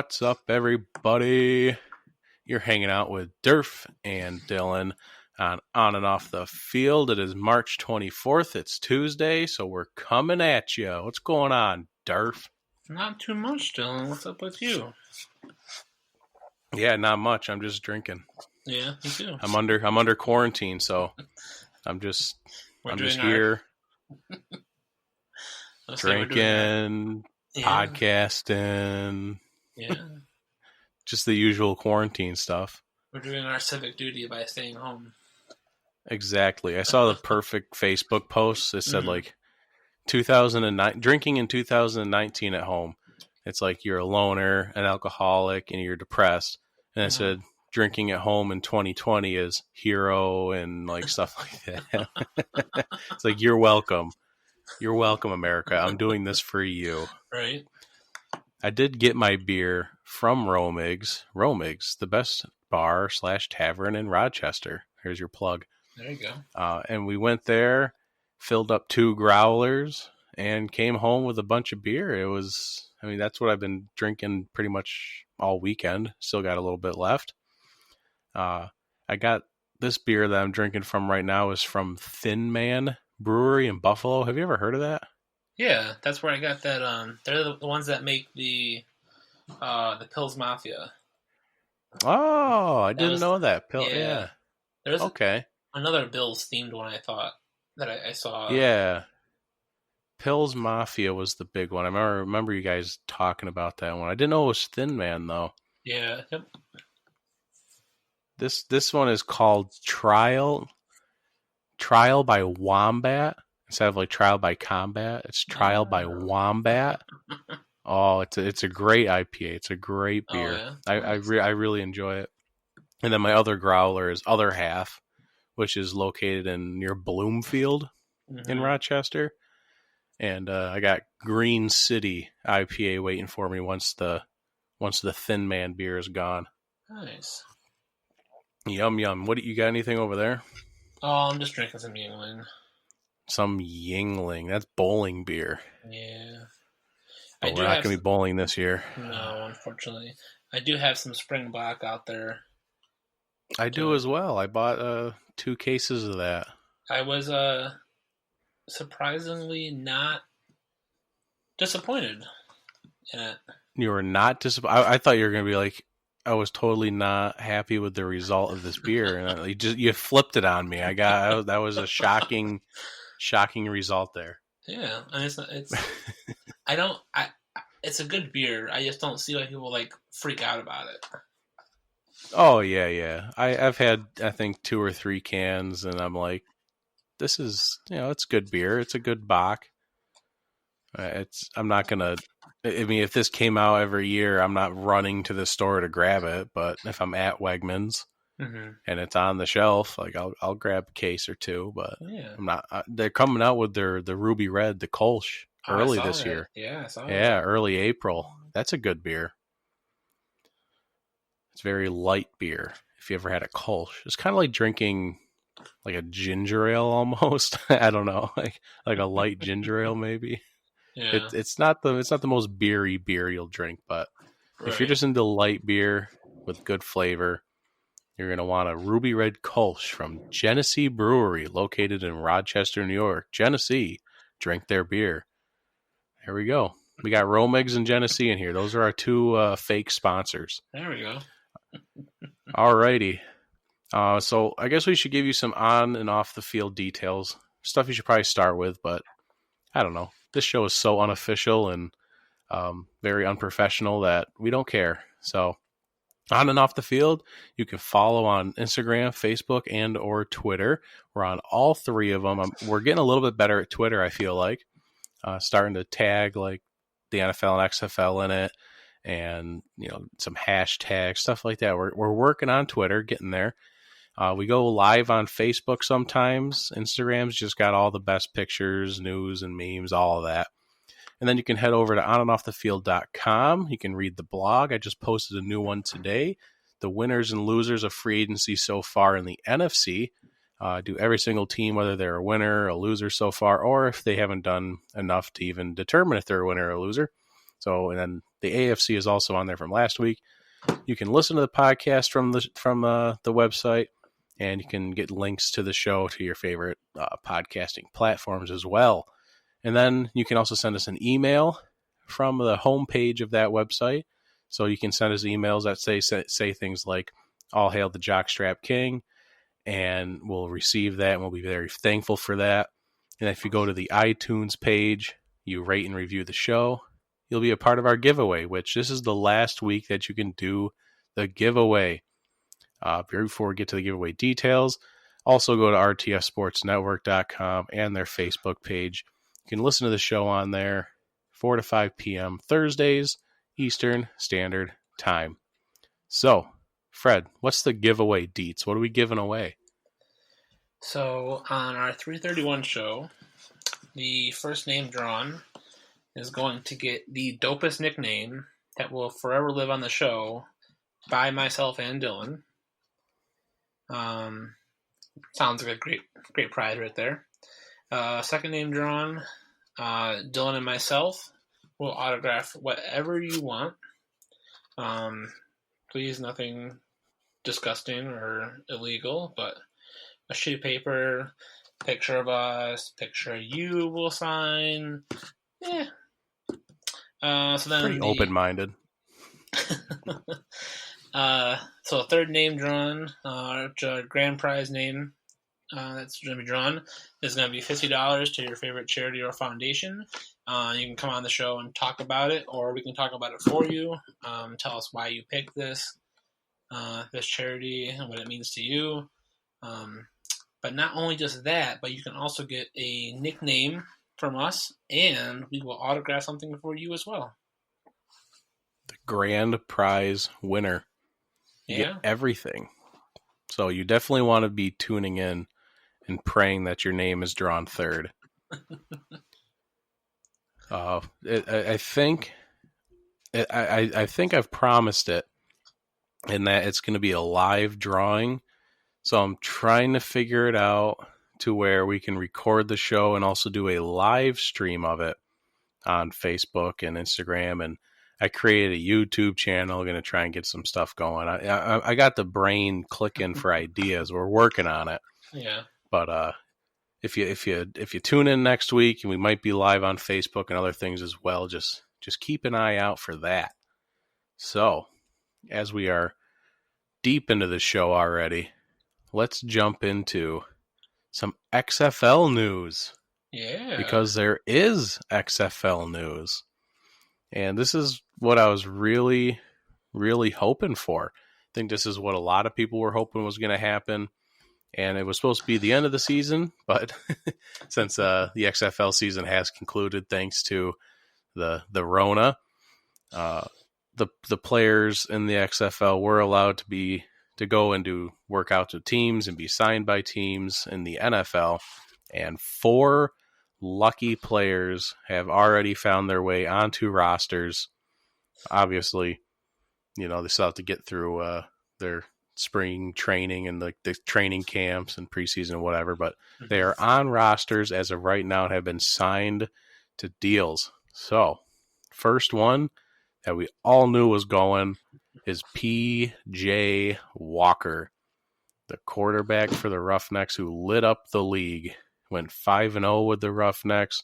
What's up, everybody? You're hanging out with Derf and Dylan on and off the field. It is March 24th. It's Tuesday, so we're coming at you. What's going on, Derf? Not too much, Dylan. What's up with you? Yeah, not much. I'm just drinking. Yeah, me too. I'm under quarantine, so I'm just here drinking, podcasting. Yeah. Just the usual quarantine stuff. We're doing our civic duty by staying home. Exactly. I saw the perfect Facebook post. It said like 2009 drinking in 2019 at home. It's like you're a loner, an alcoholic, and you're depressed. And it said drinking at home in 2020 is hero and like stuff like that. It's like you're welcome. You're welcome, America. I'm doing this for you. Right. I did get my beer from Romig's. Romig's, the best bar / tavern in Rochester. Here's your plug. There you go. And we went there, filled up 2 growlers, and came home with a bunch of beer. It was, that's what I've been drinking pretty much all weekend. Still got a little bit left. I got this beer that I'm drinking from right now is from Thin Man Brewery in Buffalo. Have you ever heard of that? Yeah, that's where I got that. They're the ones that make the Pils Mafia. Oh, I didn't know that. Yeah. There's okay. Another Bills themed one I thought that I saw. Yeah. Pils Mafia was the big one. I remember you guys talking about that one. I didn't know it was Thin Man though. Yeah. Yep. This one is called Trial by Wombat. Instead of like Trial by Combat, it's Trial by Wombat. Oh, it's a great IPA. It's a great beer. Oh, yeah? I really enjoy it. And then my other growler is Other Half, which is located near Bloomfield in Rochester. And I got Green City IPA waiting for me once the Thin Man beer is gone. Nice. Yum yum. What you got? Anything over there? Oh, I'm just drinking some Yuengling. Some Yuengling. That's bowling beer. Yeah. But we're not going to be bowling this year. No, unfortunately. I do have some Spring Black out there. I do as well. I bought 2 cases of that. I was surprisingly not disappointed in it. You were not disappointed? I thought you were going to be like, I was totally not happy with the result of this beer. And you flipped it on me. That was a shocking result there. Yeah, and it's it's a good beer. I just don't see why people like freak out about it. Oh yeah. I've had I think 2 or 3 cans, and I'm like, this is it's good beer. It's a good bock. I'm not gonna. If this came out every year, I'm not running to the store to grab it. But if I'm at Wegmans and it's on the shelf, like I'll grab a case or 2. But I'm not. They're coming out with the Ruby Red, the Kolsch early this year. Yeah, I saw that. Early April. That's a good beer. It's very light beer. If you ever had a Kolsch, it's kind of like drinking like a ginger ale almost. I don't know, like a light ginger ale maybe. Yeah. It's not the most beery beer you'll drink, but if you're just into light beer with good flavor, you're going to want a Ruby Red Kolsch from Genesee Brewery, located in Rochester, New York. Genesee, drink their beer. There we go. We got Romig's and Genesee in here. Those are our 2 fake sponsors. There we go. Alrighty. So I guess we should give you some on and off the field details. Stuff you should probably start with, but I don't know. This show is so unofficial and very unprofessional that we don't care. So on and off the field, you can follow on Instagram, Facebook, and or Twitter. We're on all 3 of them. We're getting a little bit better at Twitter, I feel like. Starting to tag like the NFL and XFL in it, and some hashtags, stuff like that. We're working on Twitter, getting there. We go live on Facebook sometimes. Instagram's just got all the best pictures, news, and memes, all of that. And then you can head over to onandoffthefield.com. You can read the blog. I just posted a new one today. The winners and losers of free agency so far in the NFC. Do every single team, whether they're a winner or a loser so far, or if they haven't done enough to even determine if they're a winner or a loser. So, and then The AFC is also on there from last week. You can listen to the podcast from the website, and you can get links to the show to your favorite podcasting platforms as well. And then you can also send us an email from the homepage of that website. So you can send us emails that say things like, "All hail the Jockstrap King," and we'll receive that, and we'll be very thankful for that. And if you go to the iTunes page, you rate and review the show, you'll be a part of our giveaway, which this is the last week that you can do the giveaway. Before we get to the giveaway details, also go to rtfsportsnetwork.com and their Facebook page. You can listen to the show on there 4 to 5 p.m. Thursdays, Eastern Standard Time. So, Fred, what's the giveaway deets? What are we giving away? So, on our 331 show, the first name drawn is going to get the dopest nickname that will forever live on the show by myself and Dylan. Sounds like a great prize right there. Second name drawn, Dylan and myself will autograph whatever you want. Please, nothing disgusting or illegal, but a sheet of paper, picture of us, picture of you will sign. Yeah. So then pretty open-minded. So third name drawn, our grand prize name that's going to be drawn is going to be $50 to your favorite charity or foundation. You can come on the show and talk about it, or we can talk about it for you. Tell us why you picked this charity and what it means to you. But not only just that, but you can also get a nickname from us, and we will autograph something for you as well. The grand prize winner. You get everything. So you definitely want to be tuning in and praying that your name is drawn third. I think I've promised it, and that it's going to be a live drawing. So I'm trying to figure it out to where we can record the show and also do a live stream of it on Facebook and Instagram. And I created a YouTube channel, going to try and get some stuff going. I got the brain clicking for ideas. We're working on it. Yeah. But if you tune in next week, and we might be live on Facebook and other things as well, just keep an eye out for that. So, as we are deep into the show already, let's jump into some XFL news. Yeah. Because there is XFL news. And this is what I was really, really hoping for. I think this is what a lot of people were hoping was going to happen. And it was supposed to be the end of the season, but since the XFL season has concluded thanks to the Rona, the players in the XFL were allowed to go and do workouts with teams and be signed by teams in the NFL. And 4 lucky players have already found their way onto rosters. Obviously, they still have to get through their spring training and the training camps and preseason and whatever, but they are on rosters as of right now and have been signed to deals. So, first one that we all knew was going is P.J. Walker, the quarterback for the Roughnecks who lit up the league. Went 5-0 with the Roughnecks,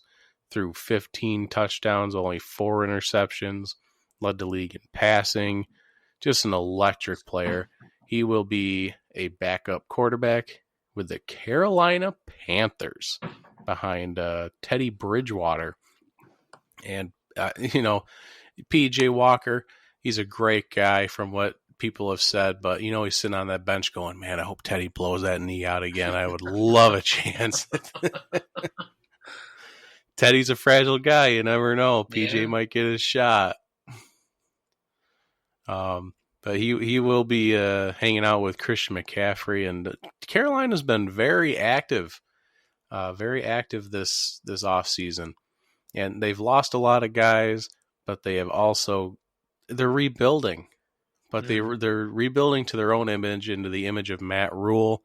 threw 15 touchdowns, only 4 interceptions, led the league in passing. Just an electric player. He will be a backup quarterback with the Carolina Panthers behind Teddy Bridgewater. And, P.J. Walker, he's a great guy from what people have said, but, he's sitting on that bench going, man, I hope Teddy blows that knee out again. I would love a chance. Teddy's a fragile guy. You never know. PJ might get his shot. But he will be hanging out with Christian McCaffrey, and Carolina's been very active this offseason. And they've lost a lot of guys, but they have they're rebuilding. But they're rebuilding to their own image, into the image of Matt Rule,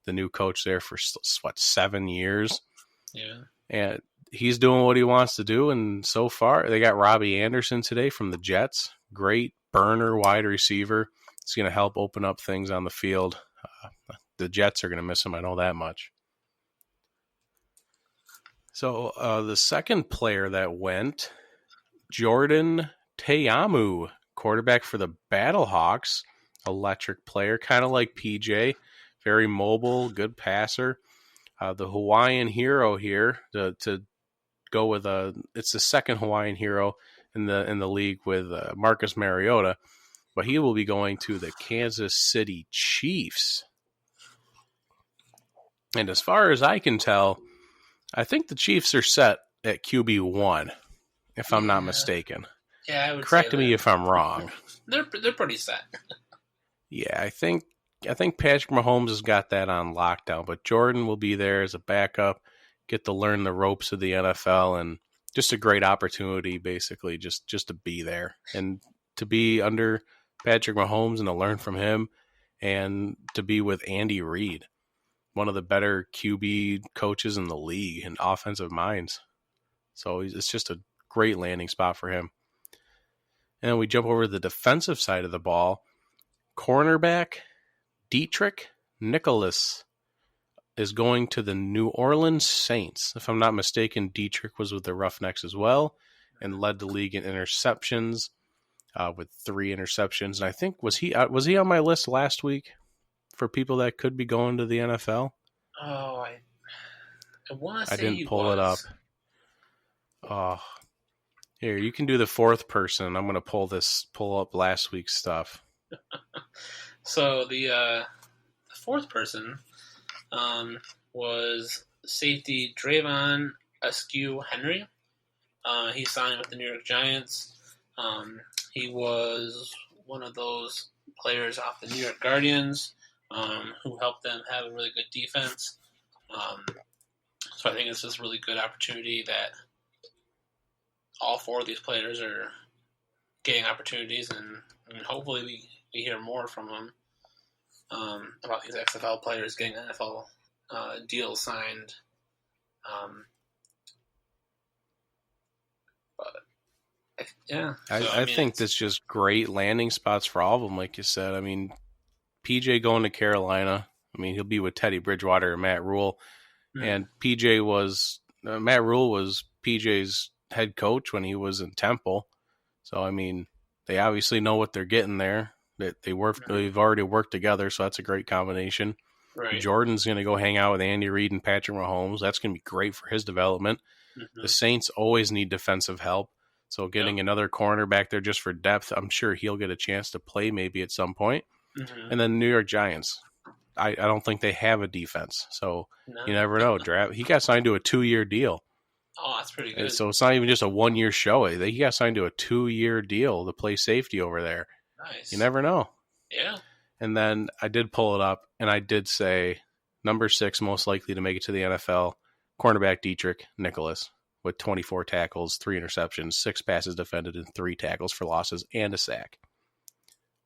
the new coach there for 7 years. Yeah. And he's doing what he wants to do, and so far they got Robbie Anderson today from the Jets. Great burner wide receiver. It's going to help open up things on the field. The Jets are going to miss him. I know that much. So the second player that went, Jordan Teamu, quarterback for the Battlehawks. Electric player, kind of like PJ. Very mobile, good passer. The Hawaiian hero here to go with it's the second Hawaiian hero in the league with Marcus Mariota, but he will be going to the Kansas City Chiefs. And as far as I can tell, I think the Chiefs are set at QB1, if I'm not mistaken. Yeah, I would correct me if I'm wrong. They're pretty set. Yeah, I think Patrick Mahomes has got that on lockdown, but Jordan will be there as a backup, get to learn the ropes of the NFL, and just a great opportunity, basically, just to be there and to be under Patrick Mahomes and to learn from him, and to be with Andy Reid, one of the better QB coaches in the league and offensive minds. So it's just a great landing spot for him. And then we jump over to the defensive side of the ball. Cornerback Dietrich Nicholas is going to the New Orleans Saints. If I'm not mistaken, Dietrich was with the Roughnecks as well and led the league in interceptions with 3 interceptions. And I think, was he on my list last week for people that could be going to the NFL? Oh, I want to say I didn't pull it up. Oh, here, you can do the fourth person. I'm going to pull up last week's stuff. So the fourth person was safety Drayvon Askew Henry. He signed with the New York Giants. He was one of those players off the New York Guardians who helped them have a really good defense. So I think it's just a really good opportunity that all 4 of these players are getting opportunities, and hopefully we hear more from them about these XFL players getting NFL deals signed. I think that's just great landing spots for all of them, like you said. I mean, PJ going to Carolina. I mean, he'll be with Teddy Bridgewater and Matt Rule. And Matt Rule was PJ's head coach when he was in Temple. So, I mean, they obviously know what they're getting there. They've already worked together, so that's a great combination. Right. Jordan's going to go hang out with Andy Reid and Patrick Mahomes. That's going to be great for his development. Mm-hmm. The Saints always need defensive help. So getting another corner back there just for depth, I'm sure he'll get a chance to play maybe at some point. Mm-hmm. And then New York Giants. I don't think they have a defense. So you never know. He got signed to a 2-year deal. Oh, that's pretty good. So it's not even just a 1-year show. He got signed to a 2-year deal to play safety over there. Nice. You never know. Yeah. And then I did pull it up, and I did say number 6 most likely to make it to the NFL, cornerback Dietrich Nicholas with 24 tackles, 3 interceptions, 6 passes defended, and 3 tackles for losses, and a sack.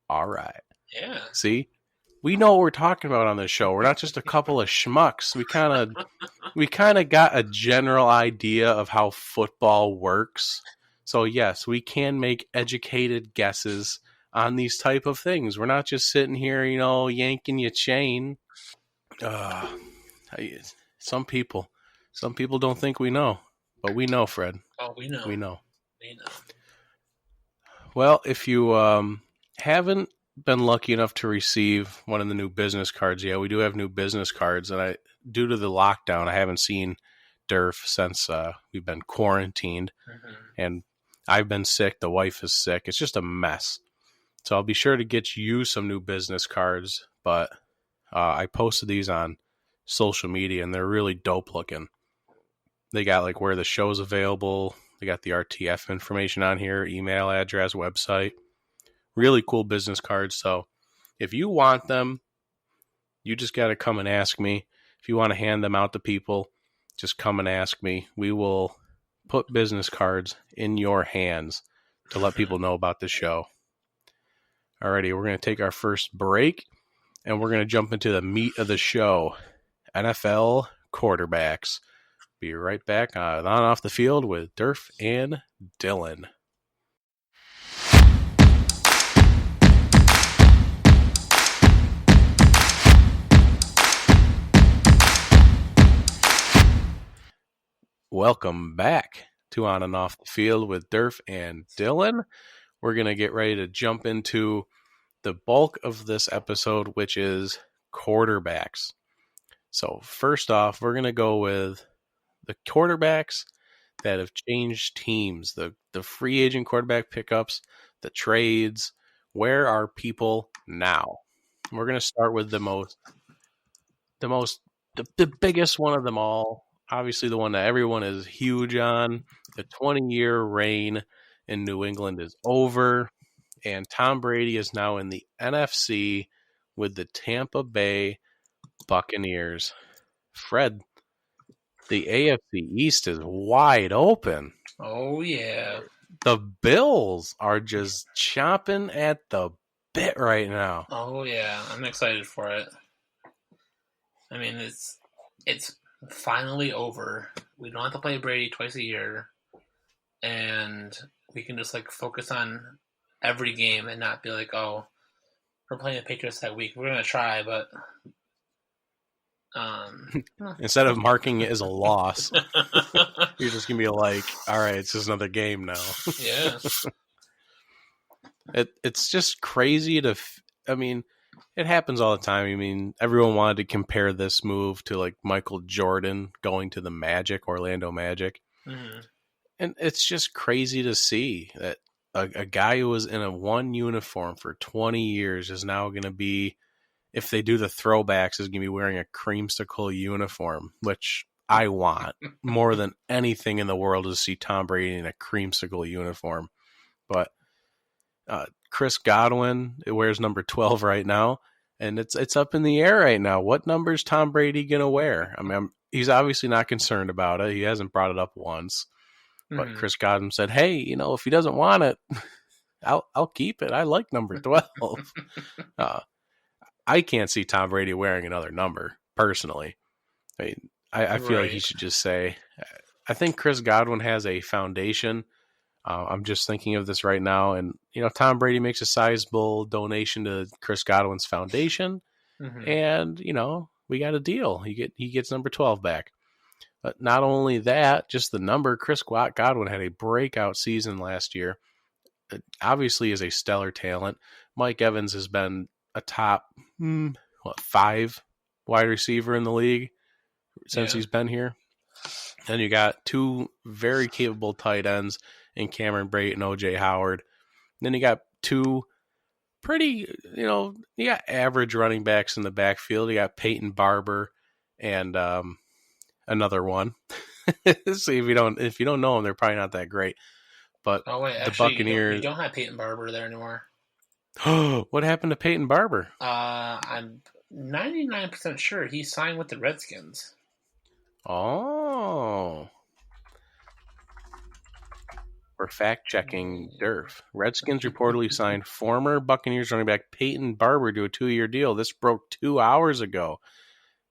All right. Yeah. See? We know what we're talking about on this show. We're not just a couple of schmucks. We kind of got a general idea of how football works. So yes, we can make educated guesses on these type of things. We're not just sitting here, yanking your chain. Some people don't think we know, but we know, Fred. Oh, we know. We know. Well, if you haven't been lucky enough to receive one of the new business cards yet, we do have new business cards, and due to the lockdown, I haven't seen Derf since we've been quarantined, and I've been sick. The wife is sick. It's just a mess. So I'll be sure to get you some new business cards, but I posted these on social media, and they're really dope looking. They got where the show's available. They got the RTF information on here, email address, website. Really cool business cards. So if you want them, you just got to come and ask me. If you want to hand them out to people, just come and ask me. We will put business cards in your hands to let people know about the show. Alrighty, we're going to take our first break, and we're going to jump into the meat of the show, NFL quarterbacks. Be right back on Off the Field with Derf and Dylan. Welcome back to On and Off the Field with Derf and Dylan. We're going to get ready to jump into the bulk of this episode, which is quarterbacks. So first off, we're going to go with the quarterbacks that have changed teams, the free agent quarterback pickups, the trades. Where are people now? We're going to start with the biggest one of them all. Obviously, the one that everyone is huge on. The 20-year reign in New England is over, and Tom Brady is now in the NFC with the Tampa Bay Buccaneers. Fred, the AFC East is wide open. Oh, yeah. The Bills are just chomping at the bit right now. Oh, yeah. I'm excited for it. I mean, it's finally over. We don't have to play Brady twice a year, and we can just focus on every game and not be like, oh, we're playing the Patriots that week. We're gonna try, but instead of marking it as a loss, you're just gonna be like, all right, it's just another game now. Yeah. It's just crazy to. I mean, it happens all the time. I mean, everyone wanted to compare this move to Michael Jordan going to the Magic, Orlando Magic. Mm-hmm. And it's just crazy to see that a guy who was in a one uniform for 20 years is now going to be, if they do the throwbacks, is going to be wearing a creamsicle uniform, which I want more than anything in the world to see Tom Brady in a creamsicle uniform. But Chris Godwin wears number 12 right now, and it's up in the air right now. What number is Tom Brady going to wear? I mean, he's obviously not concerned about it. He hasn't brought it up once. But Chris Godwin said, hey, if he doesn't want it, I'll keep it. I like number 12. I can't see Tom Brady wearing another number, personally. I mean, I feel like he should just say, I think Chris Godwin has a foundation. I'm just thinking of this right now. And, Tom Brady makes a sizable donation to Chris Godwin's foundation. Mm-hmm. And, we got a deal. He gets number 12 back. But not only that, just the number. Chris Godwin had a breakout season last year. It obviously is a stellar talent. Mike Evans has been a top 5 wide receiver in the league since he's been here. And you got 2 very capable tight ends in Cameron Brate and O.J. Howard. And then you got 2 pretty, you got average running backs in the backfield. You got Peyton Barber and another one. So if you don't know them, they're probably not that great. But the Buccaneers, you don't have Peyton Barber there anymore. What happened to Peyton Barber? I'm 99% sure he signed with the Redskins. Oh. We're fact-checking Derf. Redskins reportedly signed former Buccaneers running back Peyton Barber to a 2-year deal. This broke 2 hours ago.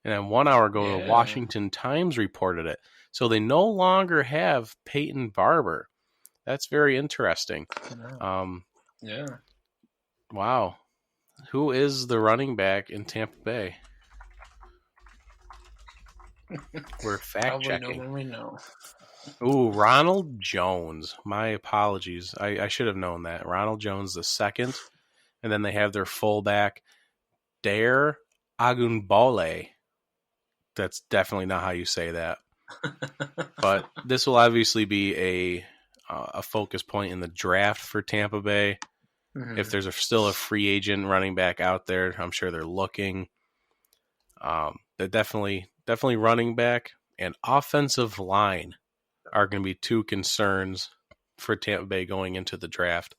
And then 1 hour ago, the Washington Times reported it. So they no longer have Peyton Barber. That's very interesting. Yeah. Wow. Who is the running back in Tampa Bay? We're fact-checking. When we know. Ooh, Ronald Jones. My apologies. I should have known that. Ronald Jones the second. And then they have their fullback, Dare Agunbole. That's definitely not how you say that. But this will obviously be a focus point in the draft for Tampa Bay. Mm-hmm. If there's still a free agent running back out there, I'm sure they're looking. They're definitely running back and offensive line are going to be 2 concerns for Tampa Bay going into the draft.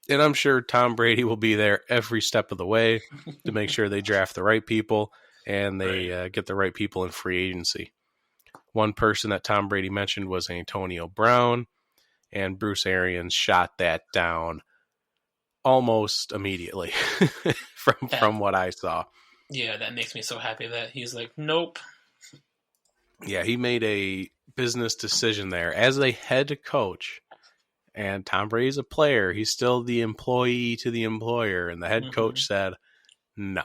And I'm sure Tom Brady will be there every step of the way to make sure they draft the right people and they get the right people in free agency. One person that Tom Brady mentioned was Antonio Brown, and Bruce Arians shot that down almost immediately from what I saw. Yeah, that makes me so happy that he's like, nope. Yeah, he made a business decision there as a head coach. And Tom Brady's a player. He's still the employee to the employer. And the head coach said, no.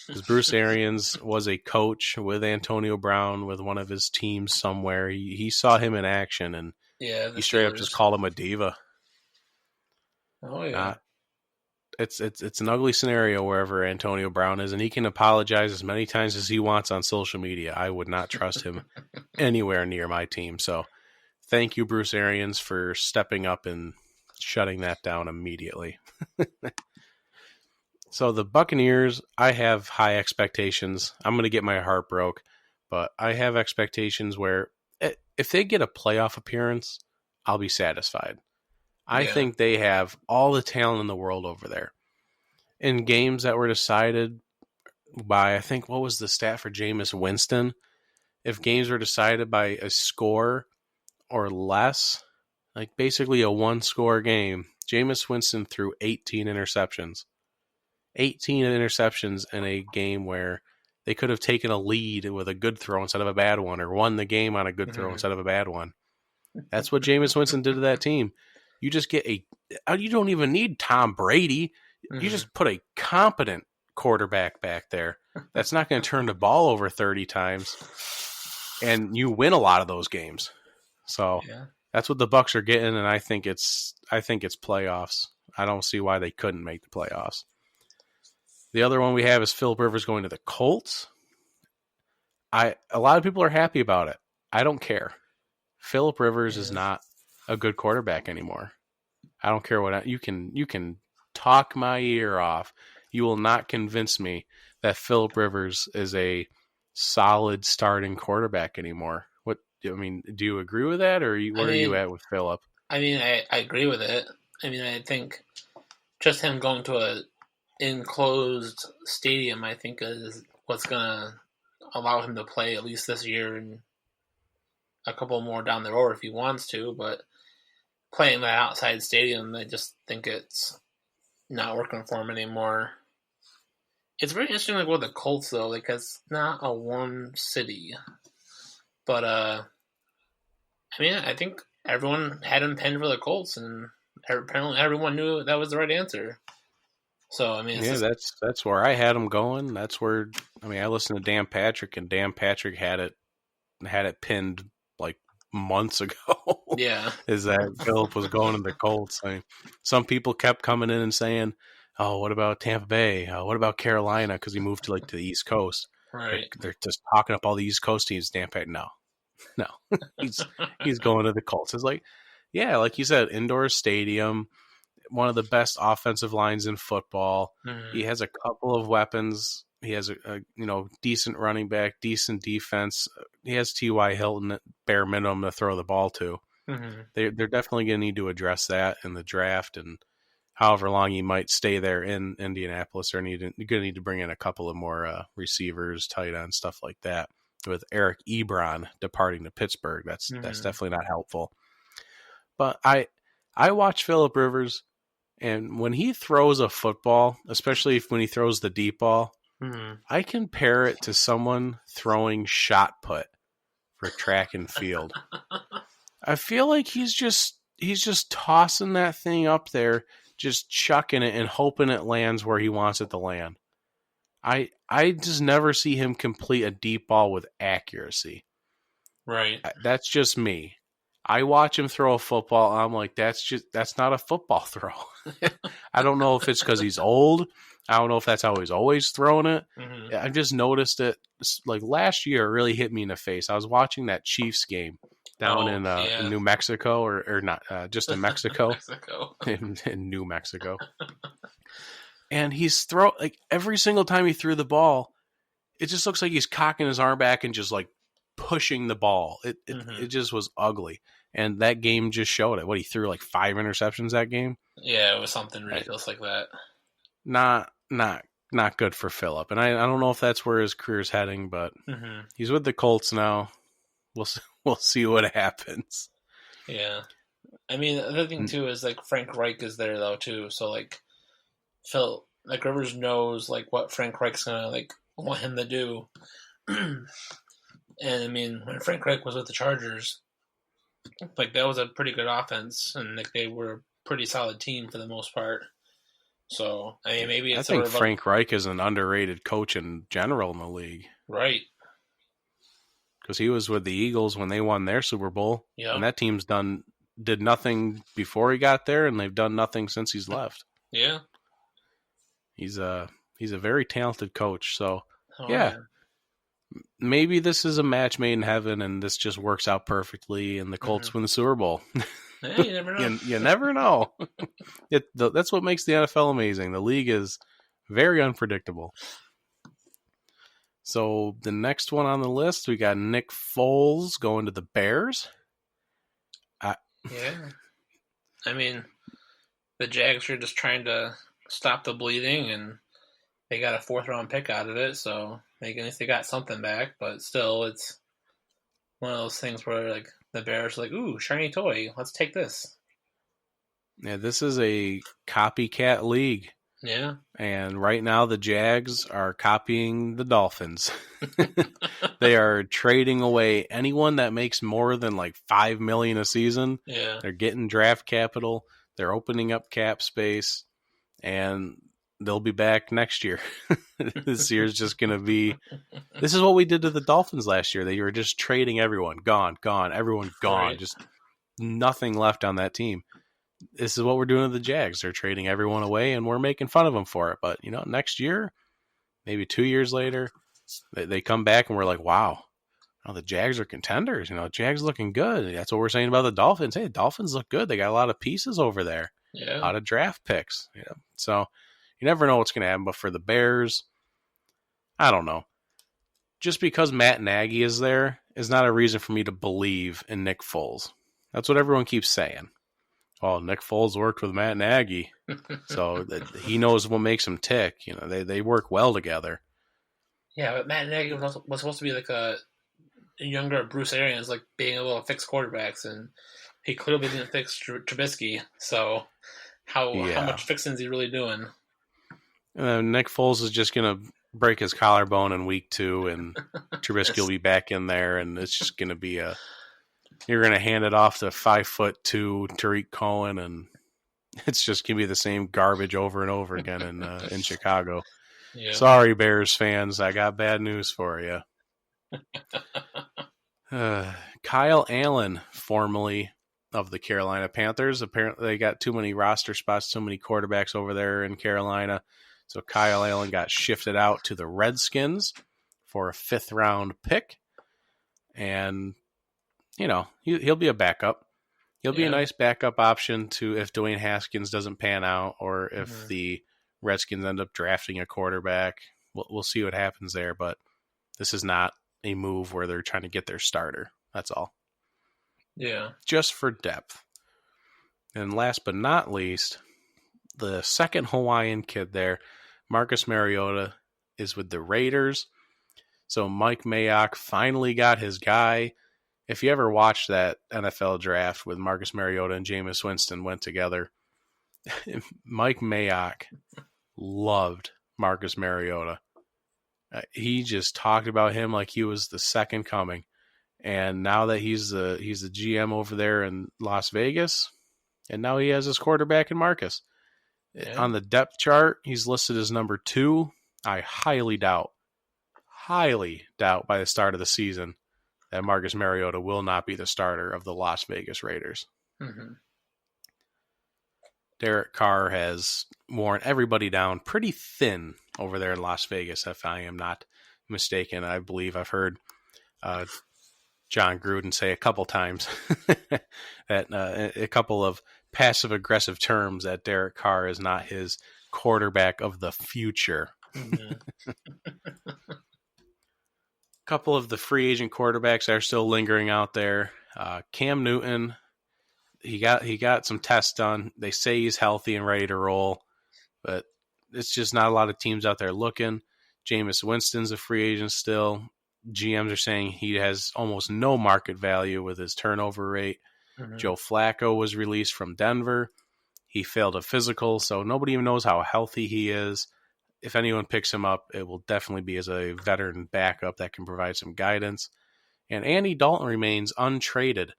Because Bruce Arians was a coach with Antonio Brown with one of his teams somewhere. He saw him in action, and Yeah, the he straight up just Steelers. called him a diva. Oh yeah. Not it's an ugly scenario wherever Antonio Brown is, and he can apologize as many times as he wants on social media. I would not trust him anywhere near my team. So thank you, Bruce Arians, for stepping up and shutting that down immediately. So the Buccaneers, I have high expectations. I'm going to get my heart broke, but I have expectations where if they get a playoff appearance, I'll be satisfied. I think they have all the talent in the world over there. In games that were decided by, I think, what was the stat for Jameis Winston? If games were decided by a score or less, like basically a one-score game, Jameis Winston threw 18 interceptions. 18 interceptions in a game where they could have taken a lead with a good throw instead of a bad one, or won the game on a good throw instead of a bad one. That's what Jameis Winston did to that team. You just get you don't even need Tom Brady. You just put a competent quarterback back there that's not going to turn the ball over 30 times, and you win a lot of those games. So that's what the Bucs are getting, and I think it's playoffs. I don't see why they couldn't make the playoffs. The other one we have is Philip Rivers going to the Colts. A lot of people are happy about it. I don't care. Philip Rivers is not a good quarterback anymore. I don't care what you can talk my ear off. You will not convince me that Philip Rivers is a solid starting quarterback anymore. Do you agree with that, or where are you at with Philip? I mean, I agree with it. I mean, I think just him going to a enclosed stadium, I think, is what's going to allow him to play at least this year and a couple more down the road if he wants to. But playing that outside stadium, I just think it's not working for him anymore. It's very interesting, like with the Colts though, because it's not a warm city. But I mean, I think everyone had him pinned for the Colts, and apparently everyone knew that was the right answer. So I mean, that's where I had him going. That's where I listened to Dan Patrick, and Dan Patrick had it pinned like months ago. Yeah, is that Philip was going to the Colts? Some people kept coming in and saying, "Oh, what about Tampa Bay? What about Carolina?" Because he moved to the East Coast. right. They're just talking up all the East Coast teams. Dan Patrick, no, he's going to the Colts. It's like, yeah, like you said, indoor stadium. One of the best offensive lines in football. He has a couple of weapons. He has a decent running back, decent defense. He has T.Y. Hilton at bare minimum to throw the ball to. They're definitely going to need to address that in the draft, and however long he might stay there in Indianapolis, they're going to need to bring in a couple of more receivers, tight ends, stuff like that. With Eric Ebron departing to Pittsburgh, that's definitely not helpful. But I watch Philip Rivers. And when he throws a football, especially when he throws the deep ball, I compare it to someone throwing shot put for track and field. I feel like he's just tossing that thing up there, just chucking it and hoping it lands where he wants it to land. I just never see him complete a deep ball with accuracy. Right. That's just me. I watch him throw a football, and I'm like, that's not a football throw. I don't know if it's because he's old. I don't know if that's how he's always thrown it. I just noticed it. Like last year, it really hit me in the face. I was watching that Chiefs game down in New Mexico, or not, just in Mexico, in New Mexico. And he's every single time he threw the ball, it just looks like he's cocking his arm back and just like pushing the ball. It just was ugly. And that game just showed it. What, he threw like 5 interceptions that game? Yeah, it was something ridiculous like that. Not good for Phillip. And I don't know if that's where his career's heading, but he's with the Colts now. We'll see what happens. Yeah. I mean, the other thing too is like Frank Reich is there though too. So like Rivers knows like what Frank Reich's gonna like want him to do. And I mean, when Frank Reich was with the Chargers, like that was a pretty good offense, and like they were a pretty solid team for the most part. So I mean, maybe I it's a think Frank Reich is an underrated coach in general in the league. right. Because he was with the Eagles when they won their Super Bowl, Yeah, and that team's did nothing before he got there, and they've done nothing since he's left. yeah. He's a very talented coach. So Oh yeah, yeah. maybe this is a match made in heaven, and this just works out perfectly, and the Colts win the Super Bowl. Yeah, you never know. You never know. That's what makes the NFL amazing. The league is very unpredictable. So the next one on the list, we got Nick Foles going to the Bears. Yeah. I mean, the Jags are just trying to stop the bleeding, and they got a 4th-round pick out of it, so at least they got something back. But still, it's one of those things where like the Bears are like, ooh, shiny toy, let's take this. Yeah, this is a copycat league. Yeah. And right now the Jags are copying the Dolphins. They are trading away anyone that makes more than like $5 million a season. Yeah. They're getting draft capital. They're opening up cap space, and they'll be back next year. This year's just going to be. This is what we did to the Dolphins last year. They were just trading everyone, gone, everyone gone, Right. just nothing left on that team. This is what we're doing to the Jags. They're trading everyone away, and we're making fun of them for it. But, next year, maybe 2 years later, they come back and we're like, wow, the Jags are contenders. Jags looking good. That's what we're saying about the Dolphins. Hey, the Dolphins look good. They got a lot of pieces over there, Yeah. a lot of draft picks. So you never know what's going to happen. But for the Bears, I don't know. Just because Matt Nagy is there is not a reason for me to believe in Nick Foles. That's what everyone keeps saying. Well, Nick Foles worked with Matt Nagy, so he knows what makes him tick. They work well together. Yeah, but Matt Nagy was supposed to be like a younger Bruce Arians, like being able to fix quarterbacks, and he clearly didn't fix Trubisky. So how much fixing is he really doing? Nick Foles is just going to break his collarbone in week 2, and Trubisky will be back in there, and it's just going to be you're going to hand it off to 5'2" Tariq Cohen, and it's just going to be the same garbage over and over again in Chicago. Yeah. Sorry, Bears fans. I got bad news for you. Kyle Allen, formerly of the Carolina Panthers. Apparently, they got too many roster spots, too many quarterbacks over there in Carolina. So Kyle Allen got shifted out to the Redskins for a 5th-round pick. And, he'll be a backup. He'll be a nice backup option to if Dwayne Haskins doesn't pan out, or if the Redskins end up drafting a quarterback. We'll see what happens there, but this is not a move where they're trying to get their starter. That's all. Yeah. Just for depth. And last but not least, the second Hawaiian kid there, Marcus Mariota, is with the Raiders. So Mike Mayock finally got his guy. If you ever watched that NFL draft with Marcus Mariota and Jameis Winston went together, Mike Mayock loved Marcus Mariota. He just talked about him like he was the second coming. And now that he's the GM over there in Las Vegas, and now he has his quarterback in Marcus. Yeah. On the depth chart, he's listed as number 2. I highly doubt by the start of the season that Marcus Mariota will not be the starter of the Las Vegas Raiders. Mm-hmm. Derek Carr has worn everybody down pretty thin over there in Las Vegas, if I am not mistaken. I believe I've heard John Gruden say a couple times that a couple of passive-aggressive terms that Derek Carr is not his quarterback of the future. Mm-hmm. A couple of the free agent quarterbacks are still lingering out there. Cam Newton, he got some tests done. They say he's healthy and ready to roll, but it's just not a lot of teams out there looking. Jameis Winston's a free agent still. GMs are saying he has almost no market value with his turnover rate. Mm-hmm. Joe Flacco was released from Denver. He failed a physical, so nobody even knows how healthy he is. If anyone picks him up, it will definitely be as a veteran backup that can provide some guidance. And Andy Dalton remains untraded.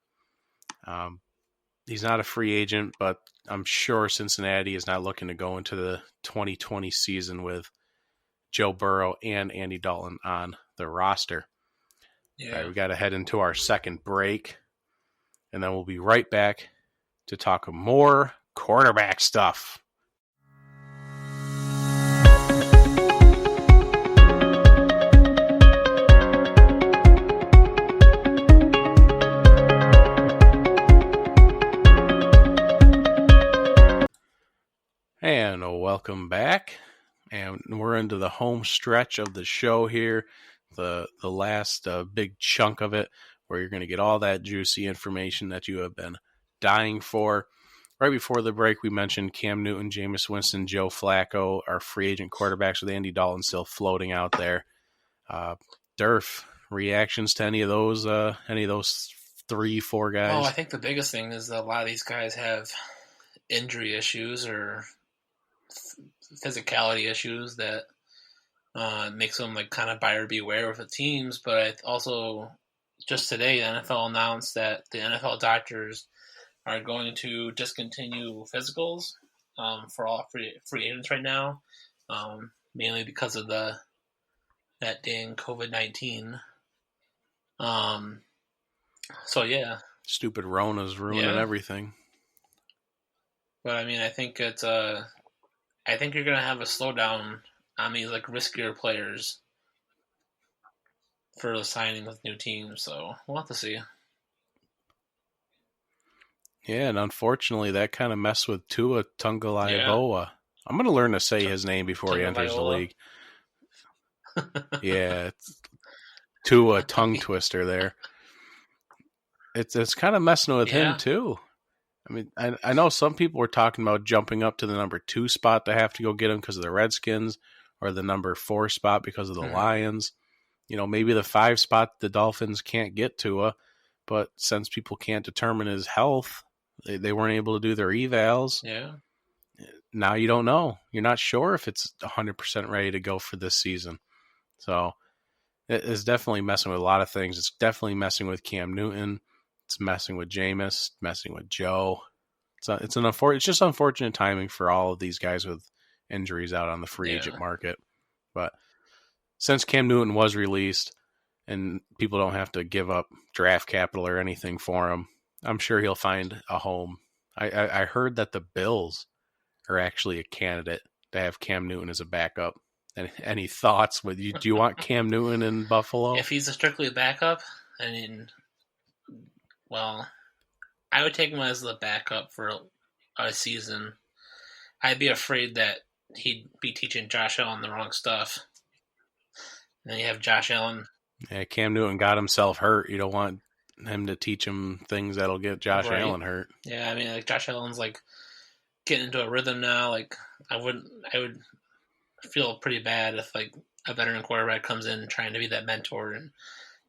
He's not a free agent, but I'm sure Cincinnati is not looking to go into the 2020 season with Joe Burrow and Andy Dalton on the roster. Yeah. All right, we got to head into our second break, and then we'll be right back to talk more quarterback stuff. And welcome back. And we're into the home stretch of the show here, the last big chunk of it, where you're going to get all that juicy information that you have been dying for. Right before the break, we mentioned Cam Newton, Jameis Winston, Joe Flacco, our free agent quarterbacks, with Andy Dalton still floating out there. Derf, reactions to any of those 3-4 guys? Oh, I think the biggest thing is that a lot of these guys have injury issues or physicality issues that makes them like kind of buyer beware with the teams. But also, just today, the NFL announced that the NFL doctors are going to discontinue physicals for all free agents right now, mainly because of that dang COVID-19. So yeah, stupid Rona's ruining everything. But I mean, I think it's I think you're gonna have a slowdown on these like riskier players for the signing with new teams. So we'll have to see. Yeah, and unfortunately, that kind of messed with Tua Tagovailoa. Yeah. I'm going to learn to say his name before he enters the league. Yeah, Tua tongue twister there. It's kind of messing with him too. I mean, I know some people were talking about jumping up to the number 2 spot to have to go get him because of the Redskins, or the number 4 spot because of the Lions. You know, maybe the 5 spot the Dolphins can't get Tua, but since people can't determine his health, they weren't able to do their evals. Yeah. Now you don't know. You're not sure if it's 100% ready to go for this season. So it's definitely messing with a lot of things. It's definitely messing with Cam Newton. It's messing with Jameis, messing with Joe. It's just unfortunate timing for all of these guys with injuries out on the free agent market. But since Cam Newton was released and people don't have to give up draft capital or anything for him, I'm sure he'll find a home. I heard that the Bills are actually a candidate to have Cam Newton as a backup. Any thoughts? Do you want Cam Newton in Buffalo? If he's strictly a backup, I mean, well, I would take him as the backup for a season. I'd be afraid that he'd be teaching Josh Allen the wrong stuff. And then you have Josh Allen. Yeah, Cam Newton got himself hurt. You don't want him to teach him things that'll get Josh Allen hurt. Yeah, I mean, like Josh Allen's like getting into a rhythm now. Like I would feel pretty bad if like a veteran quarterback comes in trying to be that mentor and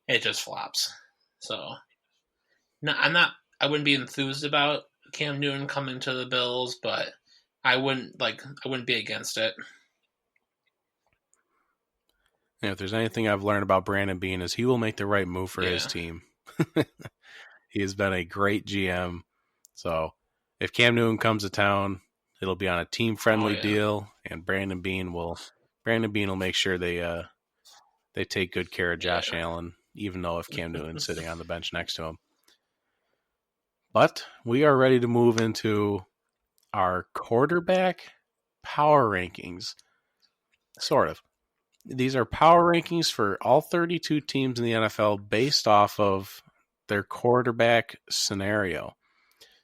it just flops. So no, I wouldn't be enthused about Cam Newton coming to the Bills, but I wouldn't be against it. Yeah, if there's anything I've learned about Brandon Beane is he will make the right move for his team. He has been a great GM. So if Cam Newton comes to town, it'll be on a team-friendly deal, and Brandon Beane will make sure they take good care of Josh Allen, even though if Cam Newton's sitting on the bench next to him. But we are ready to move into our quarterback power rankings. Sort of. These are power rankings for all 32 teams in the NFL based off of their quarterback scenario.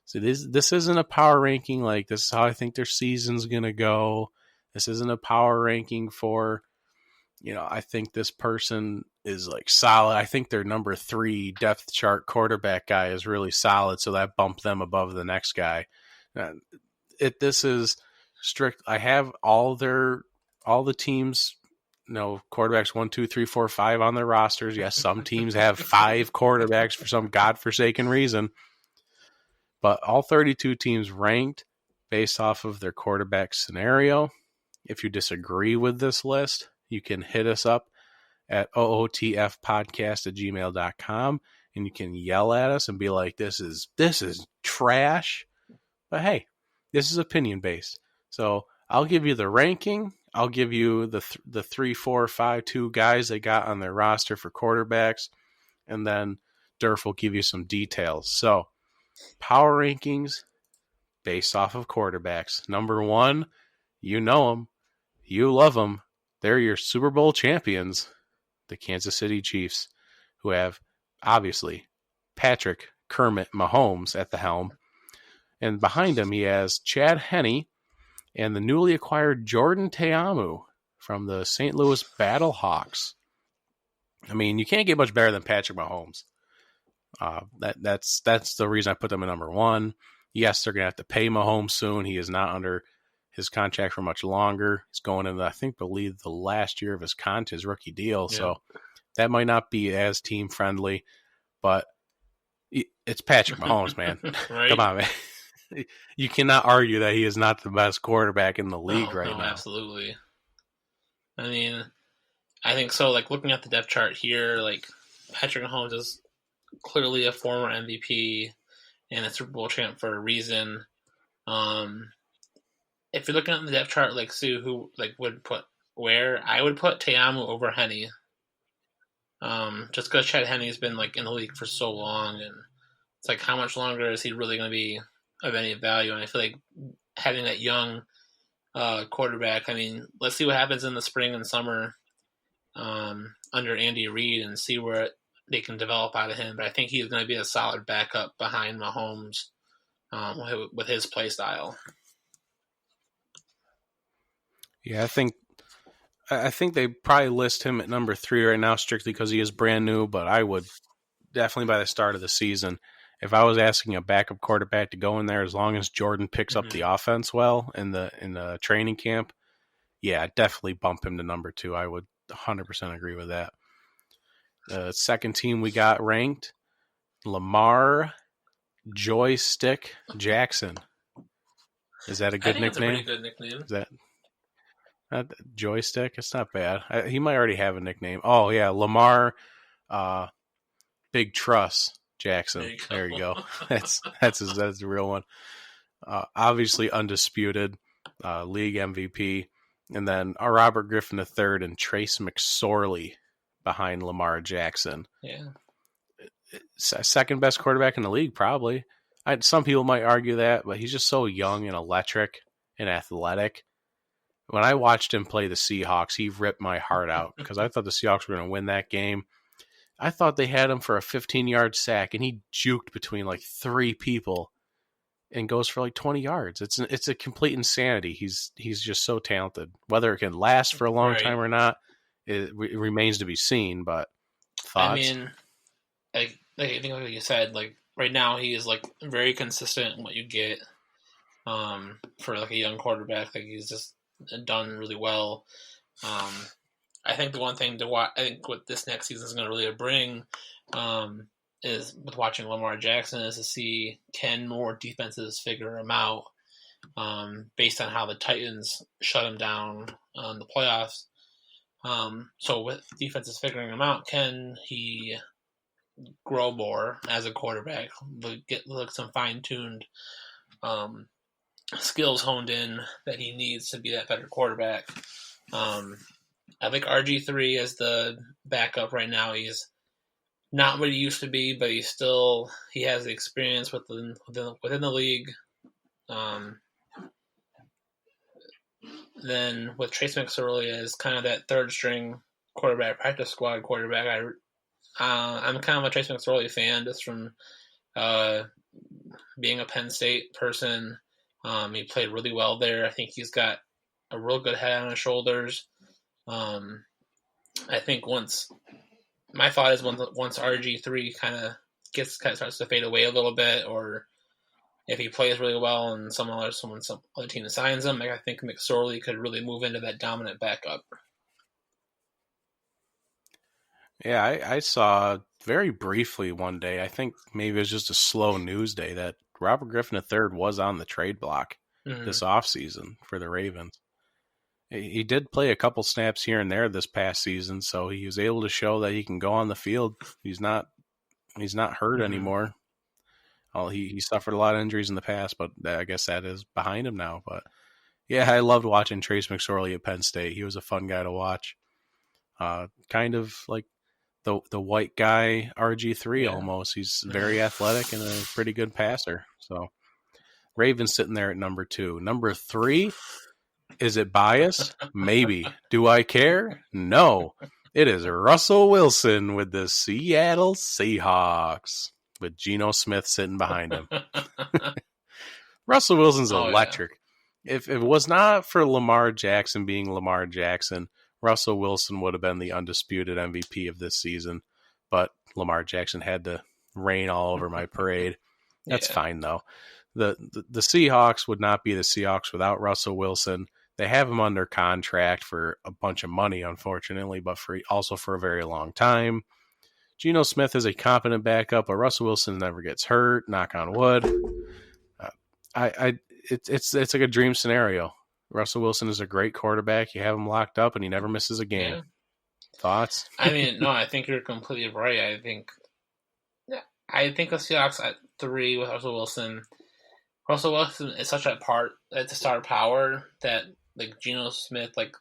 So this isn't a power ranking like this is how I think their season's going to go. This isn't a power ranking for, I think this person is like solid. I think their number 3 depth chart quarterback guy is really solid, so that bumped them above the next guy. This is strict. I have all the teams, quarterbacks 1, 2, 3, 4, 5 on their rosters. Yes, some teams have 5 quarterbacks for some godforsaken reason. But all 32 teams ranked based off of their quarterback scenario. If you disagree with this list, you can hit us up at ootfpodcast@gmail.com, and you can yell at us and be like, this is trash. But hey, this is opinion based. So I'll give you the ranking. I'll give you the 3, 4, 5, 2 guys they got on their roster for quarterbacks, and then Derf will give you some details. So power rankings based off of quarterbacks. Number 1, you know them, you love them. They're your Super Bowl champions, the Kansas City Chiefs, who have obviously Patrick Kermit Mahomes at the helm. And behind him, he has Chad Henne and the newly acquired Jordan Ta'amu from the St. Louis Battlehawks. I mean, you can't get much better than Patrick Mahomes. That's the reason I put them at number 1. Yes, they're going to have to pay Mahomes soon. He is not under his contract for much longer. He's going into, I believe the last year of his rookie deal. Yeah. So that might not be as team friendly, but it's Patrick Mahomes, man. Right? Come on, man. You cannot argue that he is not the best quarterback in the league right now. Absolutely. I mean, I think so. Like, looking at the depth chart here, like, Patrick Mahomes is clearly a former MVP and a Super Bowl champ for a reason. If you're looking at the depth chart, like, Sue, who like would put where, I would put Ta'amu over Henne. Just because Chad Henne has been like in the league for so long, and it's like, how much longer is he really going to be of any value? And I feel like having that young quarterback, I mean, let's see what happens in the spring and summer under Andy Reid and see where they can develop out of him. But I think he's going to be a solid backup behind Mahomes with his play style. Yeah, I think they probably list him at number 3 right now strictly because he is brand new, but I would definitely by the start of the season, if I was asking a backup quarterback to go in there, as long as Jordan picks up the offense well in the training camp, yeah, definitely bump him to number 2. I would 100% agree with that. The second team we got ranked, Lamar Joystick Jackson. Is that a good nickname? That's a pretty good nickname. Is that Joystick? It's not bad. He might already have a nickname. Oh yeah, Lamar Big Truss Jackson. There you go. That's the real one. Obviously undisputed league MVP, and then Robert Griffin III and Trace McSorley behind Lamar Jackson. Yeah, second best quarterback in the league probably. Some people might argue that, but he's just so young and electric and athletic. When I watched him play the Seahawks, he ripped my heart out because I thought the Seahawks were going to win that game. I thought they had him for a 15-yard sack, and he juked between like 3 people and goes for like 20 yards. It's a complete insanity. He's just so talented. Whether it can last for a long time or not, it remains to be seen. But thoughts? I mean, I think like you said, like right now he is like very consistent in what you get for like a young quarterback. Like, he's just done really well. I think the one thing to watch, I think what this next season is going to really bring is, with watching Lamar Jackson, is to see, can more defenses figure him out based on how the Titans shut him down in the playoffs. So with defenses figuring him out, can he grow more as a quarterback, get some fine-tuned skills honed in that he needs to be that better quarterback. I think RG3 as the backup right now. He's not what he used to be, but he has the experience within the league. Then with Trace McSorley as kind of that third string quarterback, practice squad quarterback, I'm kind of a Trace McSorley fan just from being a Penn State person. He played really well there. I think he's got a real good head on his shoulders. I think my thought is once RG3 kind of starts to fade away a little bit, or if he plays really well and some other team assigns him, I think McSorley could really move into that dominant backup. Yeah, I saw very briefly one day, I think maybe it was just a slow news day, that Robert Griffin III was on the trade block this offseason for the Ravens. He did play a couple snaps here and there this past season, so he was able to show that he can go on the field. He's not hurt anymore. He suffered a lot of injuries in the past, but I guess that is behind him now. But yeah, I loved watching Trace McSorley at Penn State. He was a fun guy to watch. Kind of like the white guy RG3 almost. He's very athletic and a pretty good passer. So Ravens sitting there at number 2. Number 3, is it biased? Maybe. Do I care? No. It is Russell Wilson with the Seattle Seahawks with Geno Smith sitting behind him. Russell Wilson's electric. Yeah. If it was not for Lamar Jackson being Lamar Jackson, Russell Wilson would have been the undisputed MVP of this season. But Lamar Jackson had to rain all over my parade. That's fine, though. The Seahawks would not be the Seahawks without Russell Wilson. They have him under contract for a bunch of money, unfortunately, but also for a very long time. Geno Smith is a competent backup, but Russell Wilson never gets hurt. Knock on wood. It's like a dream scenario. Russell Wilson is a great quarterback. You have him locked up, and he never misses a game. Yeah. Thoughts? I mean, no, I think you're completely right. I think the Seahawks at 3 with Russell Wilson. Russell Wilson is such a star power that like Geno Smith, like